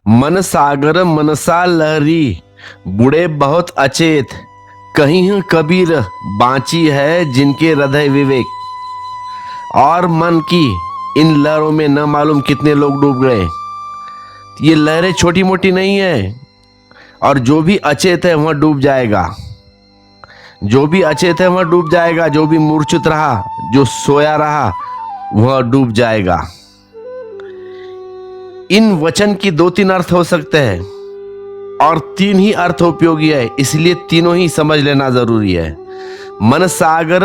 मन सागर मनसा लहरी, बूढ़े बहुत अचेत, कहीं कबीर बाँची है जिनके हृदय विवेक। और मन की इन लहरों में न मालूम कितने लोग डूब गए। ये लहरें छोटी मोटी नहीं है, और जो भी अचेत है वह डूब जाएगा। जो भी अचेत है वह डूब जाएगा। जो भी मूर्छित रहा, जो सोया रहा, वह डूब जाएगा। इन वचन की 2-3 अर्थ हो सकते हैं, और 3 ही अर्थ उपयोगी है, इसलिए तीनों ही समझ लेना जरूरी है। मन सागर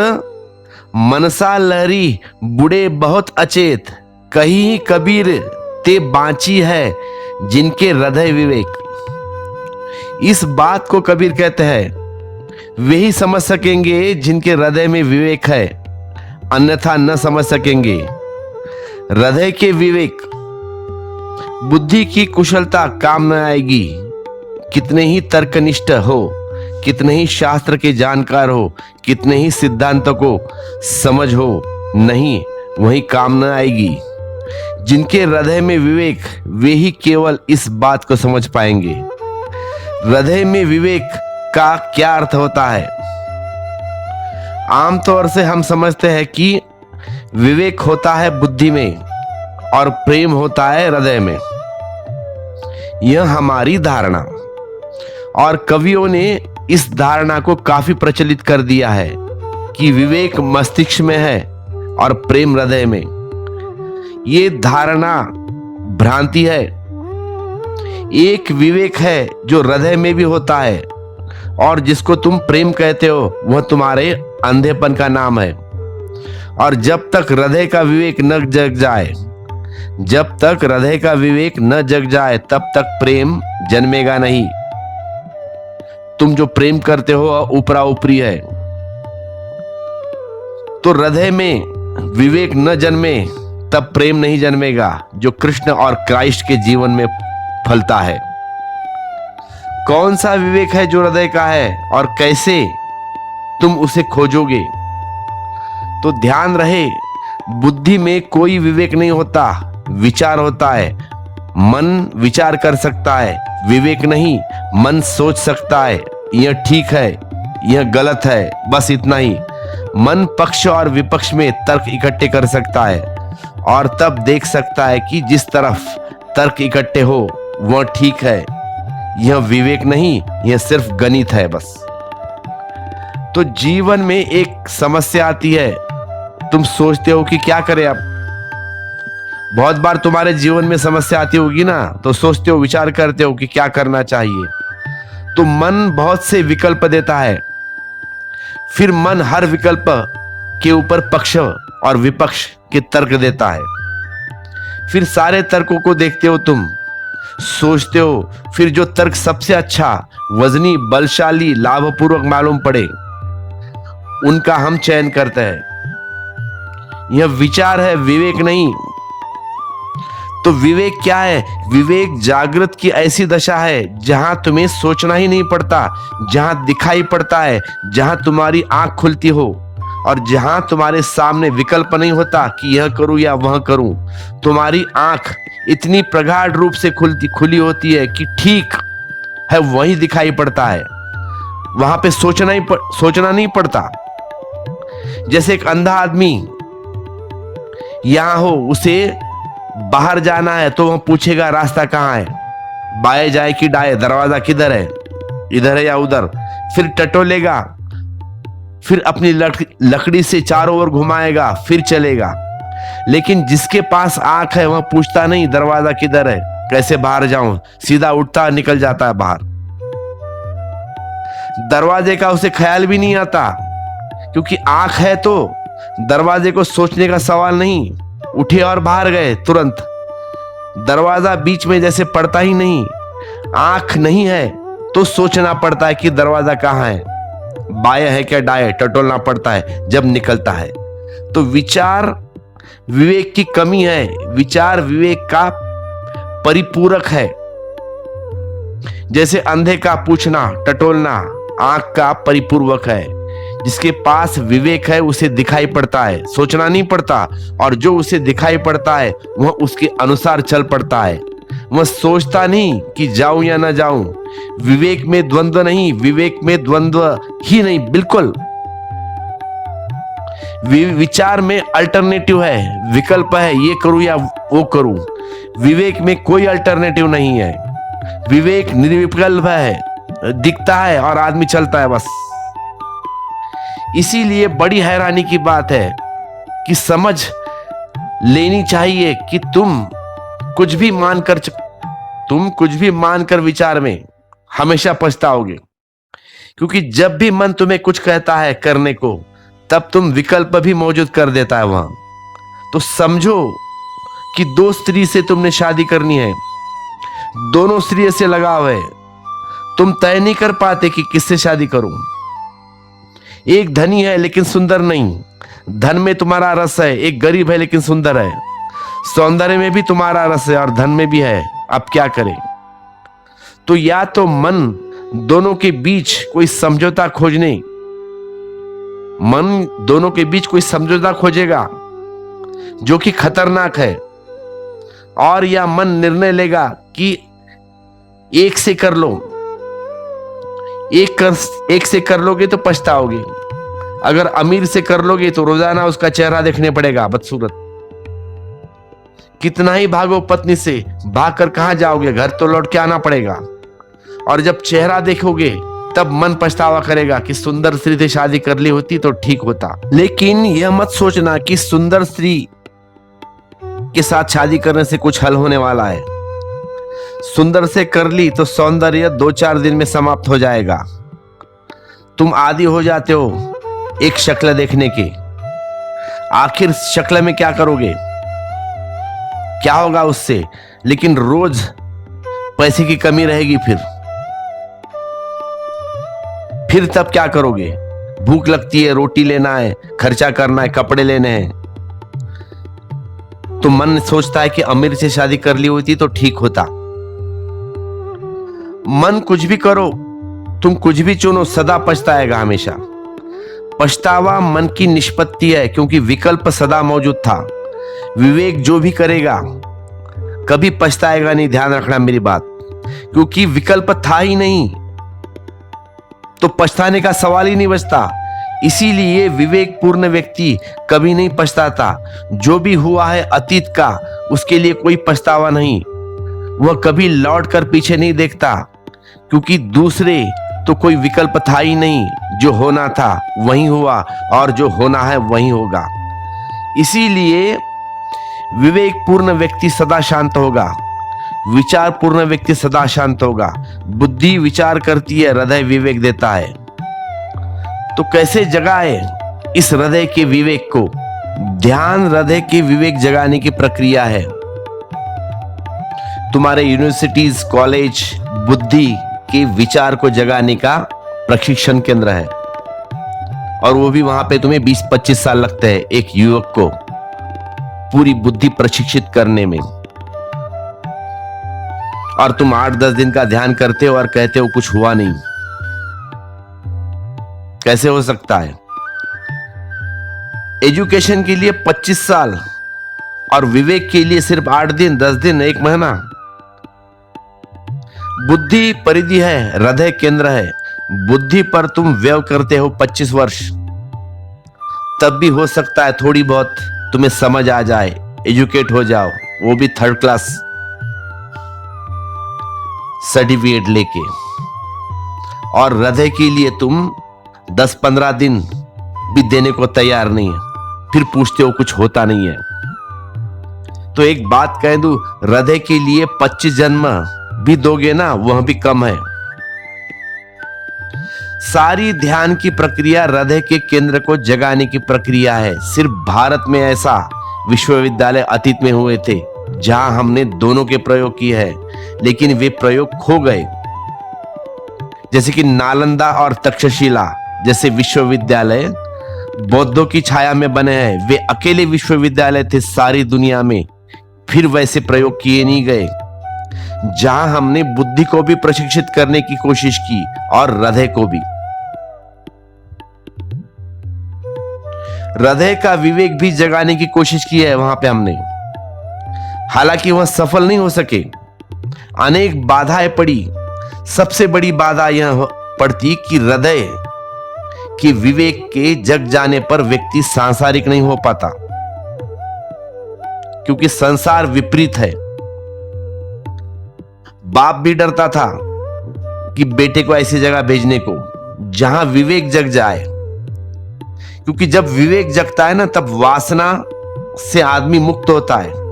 मनसा लहरी, बूढ़े बहुत अचेत, कहीं कबीर ते बाँची है जिनके हृदय विवेक। इस बात को कबीर कहते हैं, वे ही समझ सकेंगे जिनके हृदय में विवेक है, अन्यथा न समझ सकेंगे। हृदय के विवेक, बुद्धि की कुशलता काम न आएगी। कितने ही तर्कनिष्ठ हो, कितने ही शास्त्र के जानकार हो, कितने ही सिद्धांतों को समझ हो, नहीं, वही काम न आएगी। जिनके हृदय में विवेक, वे ही केवल इस बात को समझ पाएंगे। हृदय में विवेक का क्या अर्थ होता है? आमतौर से हम समझते हैं कि विवेक होता है बुद्धि में और प्रेम होता है हृदय में। यह हमारी धारणा, और कवियों ने इस धारणा को काफी प्रचलित कर दिया है कि विवेक मस्तिष्क में है और प्रेम हृदय में। ये धारणा भ्रांति है। एक विवेक है जो हृदय में भी होता है, और जिसको तुम प्रेम कहते हो वह तुम्हारे अंधेपन का नाम है। और जब तक हृदय का विवेक न जग जाए, जब तक हृदय का विवेक न जग जाए, तब तक प्रेम जन्मेगा नहीं। तुम जो प्रेम करते हो ऊपरा ऊपरी है। तो हृदय में विवेक न जन्मे तब प्रेम नहीं जन्मेगा, जो कृष्ण और क्राइस्ट के जीवन में फलता है। कौन सा विवेक है जो हृदय का है, और कैसे तुम उसे खोजोगे? तो ध्यान रहे, बुद्धि में कोई विवेक नहीं होता, विचार होता है। मन विचार कर सकता है, विवेक नहीं। मन सोच सकता है, यह ठीक है, यह गलत है, बस इतना ही। मन पक्ष और विपक्ष में तर्क इकट्ठे कर सकता है, और तब देख सकता है कि जिस तरफ तर्क इकट्ठे हो वह ठीक है। यह विवेक नहीं, यह सिर्फ गणित है बस। तो जीवन में एक समस्या आती है, तुम सोचते हो कि क्या करें अब। बहुत बार तुम्हारे जीवन में समस्या आती होगी ना, तो सोचते हो, विचार करते हो कि क्या करना चाहिए। तो मन बहुत से विकल्प देता है। फिर मन हर विकल्प के ऊपर पक्ष और विपक्ष के तर्क देता है। फिर सारे तर्कों को देखते हो, तुम सोचते हो, फिर जो तर्क सबसे अच्छा, वजनी, बलशाली, लाभपूर्वक मालूम पड़े, उनका हम चयन करते हैं। यह विचार है, विवेक नहीं। तो विवेक क्या है? विवेक जागृत की ऐसी दशा है जहां तुम्हें सोचना ही नहीं पड़ता, जहां दिखाई पड़ता है, जहां तुम्हारी आंख खुलती हो, और जहां तुम्हारे सामने विकल्प नहीं होता कि यह करूं या वह करूं। तुम्हारी आंख इतनी प्रगाढ़ रूप से खुली होती है कि ठीक है वही दिखाई पड़ता है, वहां पे सोचना नहीं पड़ता। जैसे एक अंधा आदमी यहां हो, उसे बाहर जाना है तो वह पूछेगा रास्ता कहाँ है, बाएं जाए कि दाएं, दरवाजा किधर है, इधर है या उधर। फिर टटोलेगा, फिर अपनी लकड़ी से चारों ओर घुमाएगा, फिर चलेगा। लेकिन जिसके पास आंख है वह पूछता नहीं दरवाजा किधर है, कैसे बाहर जाऊं, सीधा उठता निकल जाता है बाहर। दरवाजे का उसे ख्याल भी नहीं आता, क्योंकि आंख है तो दरवाजे को सोचने का सवाल नहीं। उठे और बाहर गए तुरंत। दरवाजा बीच में जैसे पड़ता ही नहीं। आंख नहीं है तो सोचना पड़ता है कि दरवाजा कहाँ है, बाएं है क्या दाएं, टटोलना पड़ता है जब निकलता है। तो विचार विवेक की कमी है, विचार विवेक का परिपूरक है। जैसे अंधे का पूछना, टटोलना आंख का परिपूर्वक है। जिसके पास विवेक है उसे दिखाई पड़ता है, सोचना नहीं पड़ता, और जो उसे दिखाई पड़ता है वह उसके अनुसार चल पड़ता है। वह सोचता नहीं कि जाऊं या ना जाऊं। विवेक में द्वंद्व नहीं, विवेक में द्वंद्व ही नहीं, बिल्कुल। विचार में अल्टरनेटिव है, विकल्प है, ये करूं या वो करूं। विवेक में कोई अल्टरनेटिव नहीं है। विवेक निर्विकल्प है, दिखता है और आदमी चलता है बस। इसीलिए बड़ी हैरानी की बात है कि समझ लेनी चाहिए कि तुम कुछ भी मानकर विचार में हमेशा पछताओगे। क्योंकि जब भी मन तुम्हें कुछ कहता है करने को, तब तुम विकल्प भी मौजूद कर देता है वहां। तो समझो कि 2 स्त्री से तुमने शादी करनी है, दोनों स्त्री से लगाव है, तुम तय नहीं कर पाते कि किससे शादी करूं। एक धनी है लेकिन सुंदर नहीं, धन में तुम्हारा रस है। एक गरीब है लेकिन सुंदर है, सौंदर्य में भी तुम्हारा रस है और धन में भी है। अब क्या करें? तो या तो मन दोनों के बीच कोई समझौता खोजेगा जो कि खतरनाक है, और या मन निर्णय लेगा कि एक से कर लो। एक से कर लोगे तो पछताओगे। अगर अमीर से कर लोगे तो रोजाना उसका चेहरा देखने पड़ेगा, बदसूरत। कितना ही भागो पत्नी से, भागकर कहां जाओगे? घर तो लौट के आना पड़ेगा। और जब चेहरा देखोगे तब मन पछतावा करेगा कि सुंदर स्त्री से शादी कर ली होती तो ठीक होता। लेकिन यह मत सोचना कि सुंदर स्त्री के साथ शादी करने से कुछ हल होने वाला है। सुंदर से कर ली तो सौंदर्य 2-4 दिन में समाप्त हो जाएगा। तुम आदी हो जाते हो एक शक्ल देखने के। आखिर शक्ल में क्या करोगे? क्या होगा उससे? लेकिन रोज पैसे की कमी रहेगी। फिर तब क्या करोगे? भूख लगती है, रोटी लेना है, खर्चा करना है, कपड़े लेने हैं। तो मन सोचता है कि अमीर से शादी कर ली होती तो ठीक होता। मन कुछ भी करो, तुम कुछ भी चुनो, सदा पछताएगा हमेशा। पछतावा मन की निष्पत्ति है, क्योंकि विकल्प सदा मौजूद था। विवेक जो भी करेगा कभी पछताएगा नहीं, ध्यान रखना मेरी बात। क्योंकि विकल्प था ही नहीं तो पछताने का सवाल ही नहीं बचता। इसीलिए विवेकपूर्ण व्यक्ति कभी नहीं पछताता। जो भी हुआ है अतीत का, उसके लिए कोई पछतावा नहीं। वह कभी लौट कर पीछे नहीं देखता, क्योंकि दूसरे तो कोई विकल्प था ही नहीं। जो होना था वही हुआ और जो होना है वही होगा। इसीलिए विवेकपूर्ण व्यक्ति सदा शांत होगा, विचारपूर्ण व्यक्ति सदा शांत होगा। बुद्धि विचार करती है, हृदय विवेक देता है। तो कैसे जगाए इस हृदय के विवेक को? ध्यान हृदय के विवेक जगाने की प्रक्रिया है। तुम्हारे यूनिवर्सिटीज, कॉलेज बुद्धि के विचार को जगाने का प्रशिक्षण केंद्र है, और वो भी वहां पे तुम्हें 20-25 साल लगते हैं एक युवक को पूरी बुद्धि प्रशिक्षित करने में। और तुम 8-10 दिन का ध्यान करते हो और कहते हो कुछ हुआ नहीं। कैसे हो सकता है? एजुकेशन के लिए 25 साल और विवेक के लिए सिर्फ 8 दिन, 10 दिन, 1 महीना। बुद्धि परिधि है, हृदय केंद्र है। बुद्धि पर तुम व्यय करते हो 25 वर्ष, तब भी हो सकता है थोड़ी बहुत तुम्हें समझ आ जाए, एजुकेट हो जाओ, वो भी 3rd क्लास सर्टिफिकेट लेके। और हृदय के लिए तुम 10-15 दिन भी देने को तैयार नहीं है, फिर पूछते हो कुछ होता नहीं है। तो एक बात कह दूं, हृदय के लिए 25 जन्म भी दोगे ना, वह भी कम है। सारी ध्यान की प्रक्रिया हृदय के केंद्र को जगाने की प्रक्रिया है। सिर्फ भारत में ऐसा विश्वविद्यालय अतीत में हुए थे जहां हमने दोनों के प्रयोग किए हैं, लेकिन वे प्रयोग खो गए। जैसे कि नालंदा और तक्षशिला जैसे विश्वविद्यालय बौद्धों की छाया में बने हैं। वे अकेले विश्वविद्यालय थे सारी दुनिया में, फिर वैसे प्रयोग किए नहीं गए। जहां हमने बुद्धि को भी प्रशिक्षित करने की कोशिश की और हृदय को भी। हृदय का विवेक भी जगाने की कोशिश की है वहां पे हमने, हालांकि वह सफल नहीं हो सके। अनेक बाधाएं पड़ी। सबसे बड़ी बाधा यह पड़ती कि हृदय के विवेक के जग जाने पर व्यक्ति सांसारिक नहीं हो पाता, क्योंकि संसार विपरीत है। बाप भी डरता था कि बेटे को ऐसी जगह भेजने को जहां विवेक जग जाए, क्योंकि जब विवेक जगता है ना, तब वासना से आदमी मुक्त होता है।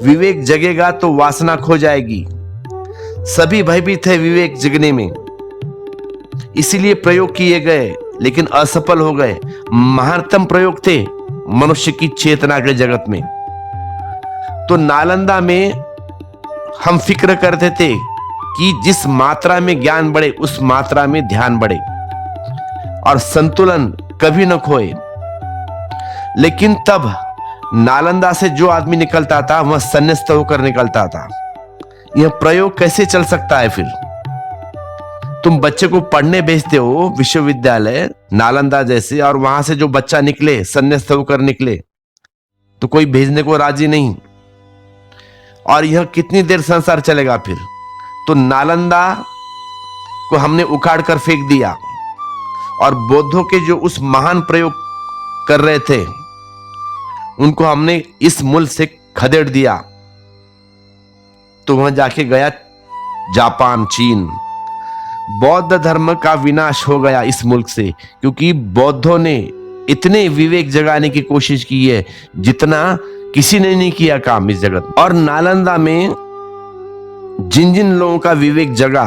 विवेक जगेगा तो वासना खो जाएगी। सभी भयभीत है विवेक जगने में, इसीलिए प्रयोग किए गए लेकिन असफल हो गए। महानतम प्रयोग थे मनुष्य की चेतना के जगत में। तो नालंदा में हम फिक्र करते थे कि जिस मात्रा में ज्ञान बढ़े उस मात्रा में ध्यान बढ़े और संतुलन कभी न खोए। लेकिन तब नालंदा से जो आदमी निकलता था वह संन्यास्त होकर निकलता था। यह प्रयोग कैसे चल सकता है? फिर तुम बच्चे को पढ़ने भेजते हो विश्वविद्यालय नालंदा जैसे, और वहां से जो बच्चा निकले संन्यास्त होकर निकले तो कोई भेजने को राजी नहीं। और यह कितनी देर संसार चलेगा फिर? तो नालंदा को हमने उखाड़ कर फेंक दिया और बौद्धों के जो उस महान प्रयोग कर रहे थे उनको हमने इस मुल्क से खदेड़ दिया। तो वहां जाके गया जापान, चीन। बौद्ध धर्म का विनाश हो गया इस मुल्क से, क्योंकि बौद्धों ने इतने विवेक जगाने की कोशिश की है जितना किसी ने नहीं किया काम इस जगत में। और नालंदा में जिन जिन लोगों का विवेक जगा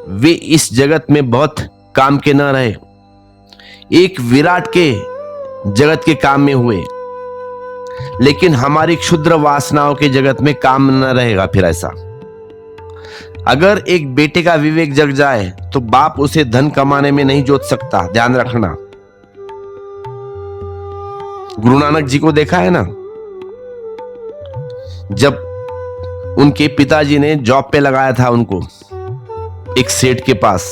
वे इस जगत में बहुत काम के न रहे, एक विराट के जगत के काम में हुए। लेकिन हमारी क्षुद्र वासनाओं के जगत में काम न रहेगा फिर ऐसा। अगर एक बेटे का विवेक जग जाए तो बाप उसे धन कमाने में नहीं जोत सकता, ध्यान रखना। गुरु नानक जी को देखा है ना, जब उनके पिताजी ने जॉब पे लगाया था उनको एक सेठ के पास,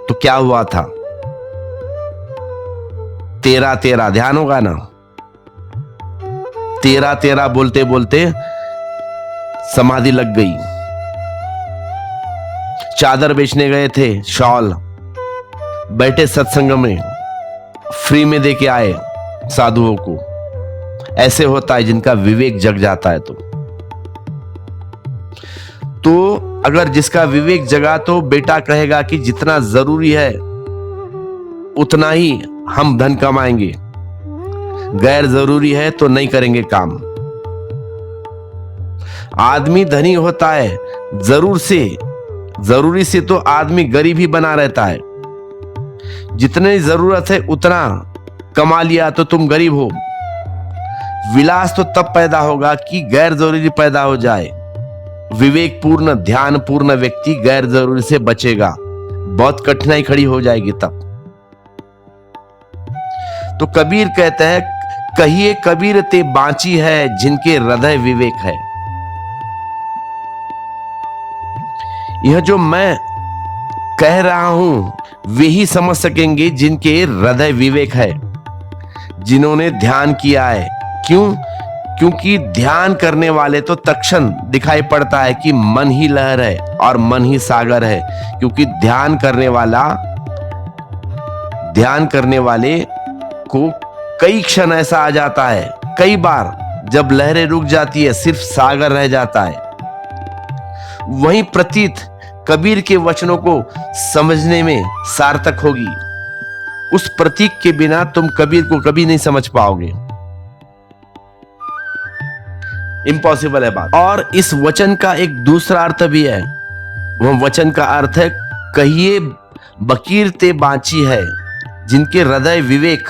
तो क्या हुआ था? 13-13, ध्यान होगा ना, 13-13 बोलते बोलते समाधि लग गई। चादर बेचने गए थे, शॉल, बैठे सत्संग में, फ्री में दे के आए साधुओं को। ऐसे होता है जिनका विवेक जग जाता है। तो अगर जिसका विवेक जगा तो बेटा कहेगा कि जितना जरूरी है उतना ही हम धन कमाएंगे, गैर जरूरी है तो नहीं करेंगे काम। आदमी धनी होता है जरूरी से तो आदमी गरीब ही बना रहता है। जितनी जरूरत है उतना कमा लिया तो तुम गरीब हो। विलास तो तब पैदा होगा कि गैर जरूरी पैदा हो जाए। विवेक पूर्ण ध्यान पूर्ण व्यक्ति गैर जरूरी से बचेगा, बहुत कठिनाई खड़ी हो जाएगी तब। तो कबीर कहते हैं, कहिए कबीर ते बांची है जिनके हृदय विवेक है। यह जो मैं कह रहा हूं वे ही समझ सकेंगे जिनके हृदय विवेक है, जिन्होंने ध्यान किया है। क्यों? क्योंकि ध्यान करने वाले तो तत्क्षण दिखाई पड़ता है कि मन ही लहर है और मन ही सागर है। क्योंकि ध्यान करने वाले को कई क्षण ऐसा आ जाता है, कई बार जब लहरें रुक जाती है सिर्फ सागर रह जाता है। वही प्रतीत कबीर के वचनों को समझने में सार्थक होगी। उस प्रतीक के बिना तुम कबीर को कभी नहीं समझ पाओगे, इम्पॉसिबल है बात। और इस वचन का एक दूसरा अर्थ भी है। वह वचन का अर्थ है, कहिए बकीर ते बांची है जिनके हृदय विवेक।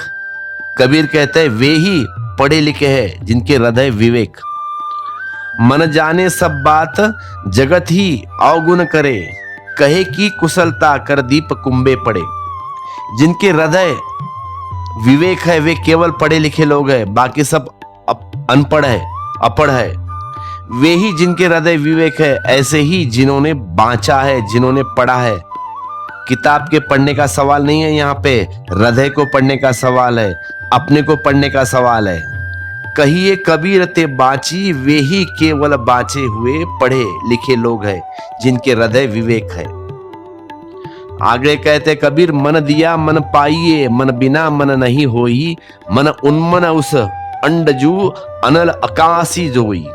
कबीर कहते हैं वे ही पढ़े लिखे हैं जिनके हृदय विवेक। मन जाने सब बात जगत ही अवगुण करे, कहे की कुशलता कर दीप कुंभे पड़े। जिनके हृदय विवेक है वे केवल पढ़े लिखे लोग हैं, बाकी सब अनपढ़ है, अपढ़ है। वे ही जिनके हृदय विवेक है, ऐसे ही जिन्होंने बांचा है, जिन्होंने पढ़ा है। किताब के पढ़ने का सवाल नहीं है यहाँ पे, हृदय को पढ़ने का सवाल है, अपने को पढ़ने का सवाल है। कहिए कबीर ते बाची, वे ही केवल बाचे हुए पढ़े लिखे लोग हैं जिनके हृदय विवेक है। आगे कहते कबीर, मन दिया मन पाइए, मन बिना मन नहीं होई, मन उन्मन उस अंडजू अनल आकाशी जोई।